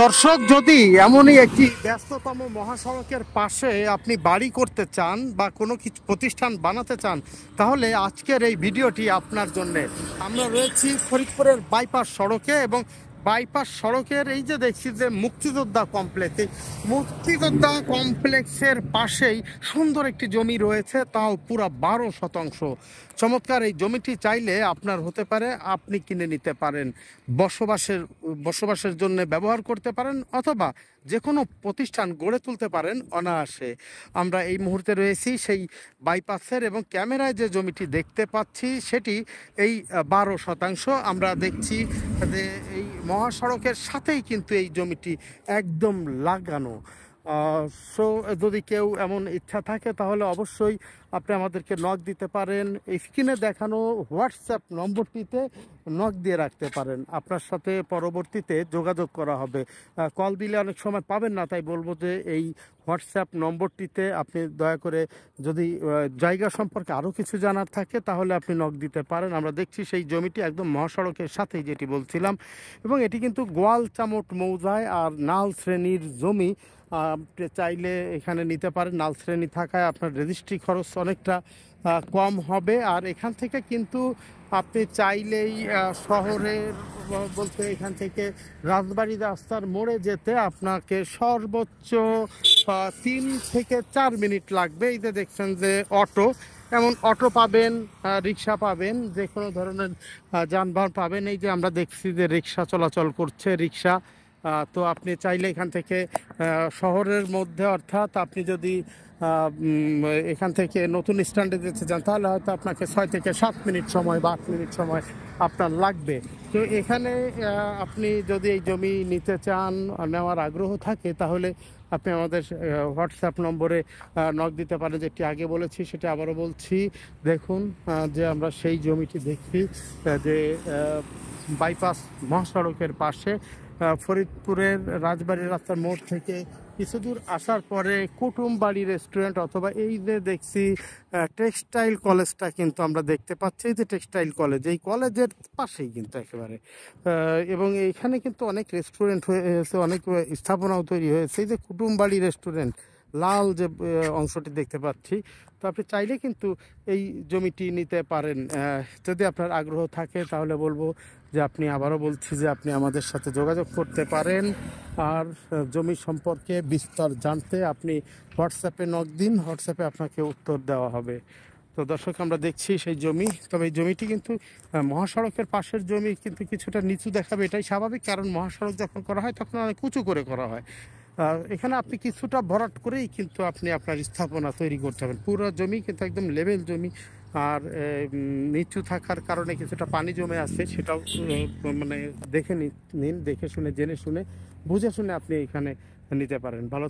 দর্শক, যদি এমনই একটি ব্যস্ততম মহাসড়কের পাশে আপনি বাড়ি করতে চান বা কোনো কিছু প্রতিষ্ঠান বানাতে চান, তাহলে আজকের এই ভিডিওটি আপনার জন্যে। আমরা রয়েছি ফরিদপুরের বাইপাস সড়কে, এবং বাইপাস সড়কের এই যে দেখছি যে মুক্তিযোদ্ধা কমপ্লেক্স, এই মুক্তিযোদ্ধা কমপ্লেক্সের পাশেই সুন্দর একটি জমি রয়েছে, তাও পুরা 12%। চমৎকার এই জমিটি চাইলে আপনার হতে পারে, আপনি কিনে নিতে পারেন, বসবাসের জন্য ব্যবহার করতে পারেন, অথবা যে কোনো প্রতিষ্ঠান গড়ে তুলতে পারেন অনায়াসে। আমরা এই মুহূর্তে রয়েছি সেই বাইপাসের, এবং ক্যামেরায় যে জমিটি দেখতে পাচ্ছি সেটি এই 12%। আমরা দেখছি যে এই মহাসড়কের সাথেই কিন্তু এই জমিটি একদম লাগানো। সো যদি কেউ এমন ইচ্ছা থাকে তাহলে অবশ্যই আপনি আমাদেরকে নক দিতে পারেন। স্ক্রিনে দেখানো হোয়াটসঅ্যাপ নম্বরটিতে নক দিয়ে রাখতে পারেন, আপনার সাথে পরবর্তীতে যোগাযোগ করা হবে। কল দিলে অনেক সময় পাবেন না, তাই বলবো যে এই হোয়াটসঅ্যাপ নম্বরটিতে আপনি দয়া করে, যদি জায়গা সম্পর্কে আরও কিছু জানার থাকে তাহলে আপনি নক দিতে পারেন। আমরা দেখছি সেই জমিটি একদম মহাসড়কের সাথেই, যেটি বলছিলাম, এবং এটি কিন্তু গোয়ালচামট মৌজায় আর নাল শ্রেণীর জমি। আপনি চাইলে এখানে নিতে পারেন। নাল শ্রেণী থাকায় আপনার রেজিস্ট্রি খরচ অনেকটা কম হবে। আর এখান থেকে কিন্তু আপনি চাইলেই শহরের বলতে এখান থেকে রাজবাড়ী রাস্তার মোড়ে যেতে আপনাকে সর্বোচ্চ 3 থেকে 4 মিনিট লাগবে। এই যে দেখছেন যে অটো, এমন অটো পাবেন, রিক্সা পাবেন, যে কোনো ধরনের যানবাহন পাবেন। এই যে আমরা দেখছি যে রিক্সা চলাচল করছে, রিক্সা। তো আপনি চাইলে এখান থেকে শহরের মধ্যে, অর্থাৎ আপনি যদি এখান থেকে নতুন স্ট্যান্ডে যেতে চান তাহলে হয়তো আপনাকে 6 থেকে 7 মিনিট সময় বা 8 মিনিট সময় আপনার লাগবে। তো এখানে আপনি যদি এই জমি নিতে চান, নেওয়ার আগ্রহ থাকে, তাহলে আপনি আমাদের হোয়াটসঅ্যাপ নম্বরে নক দিতে পারেন, যেটি আগে বলেছি সেটা আবারও বলছি। দেখুন যে আমরা সেই জমিটি দেখছি যে বাইপাস মহাসড়কের পাশে, ফরিদপুরের রাজবাড়ী রাস্তার মোড় থেকে কিছু দূর আসার পরে কুটুমবাড়ি রেস্টুরেন্ট, অথবা এই যে দেখছি টেক্সটাইল কলেজটা কিন্তু আমরা দেখতে পাচ্ছি। এই যে টেক্সটাইল কলেজ, এই কলেজের পাশেই কিন্তু একেবারে, এবং এইখানে কিন্তু অনেক রেস্টুরেন্ট হয়েছে, অনেক স্থাপনাও তৈরি হয়েছে। এই যে কুটুমবাড়ি রেস্টুরেন্ট, লাল যে অংশটি দেখতে পাচ্ছি, তো আপনি চাইলে কিন্তু এই জমিটি নিতে পারেন। যদি আপনার আগ্রহ থাকে তাহলে বলবো যে আপনি, আবারও বলছি যে আপনি আমাদের সাথে যোগাযোগ করতে পারেন। আর জমি সম্পর্কে বিস্তার জানতে আপনি হোয়াটসঅ্যাপে নক দিন, হোয়াটসঅ্যাপে আপনাকে উত্তর দেওয়া হবে। তো দর্শক, আমরা দেখছি সেই জমি, তবে এই জমিটি কিন্তু মহাসড়কের পাশের জমি, কিন্তু কিছুটা নিচু দেখাবে, এটাই স্বাভাবিক, কারণ মহাসড়ক যখন করা হয় তখন অনেক উঁচু করে করা হয়। এখানে আপনি কিছুটা ভরাট করেই কিন্তু আপনি আপনার স্থাপনা তৈরি করতে পারেন। পুরো জমি কিন্তু একদম লেভেল জমি, আর নিচু থাকার কারণে কিছুটা পানি জমে আছে, সেটাও মানে দেখে নিন, দেখে শুনে, জেনে শুনে, বুঝে শুনে আপনি এখানে নিতে পারেন। ভালো।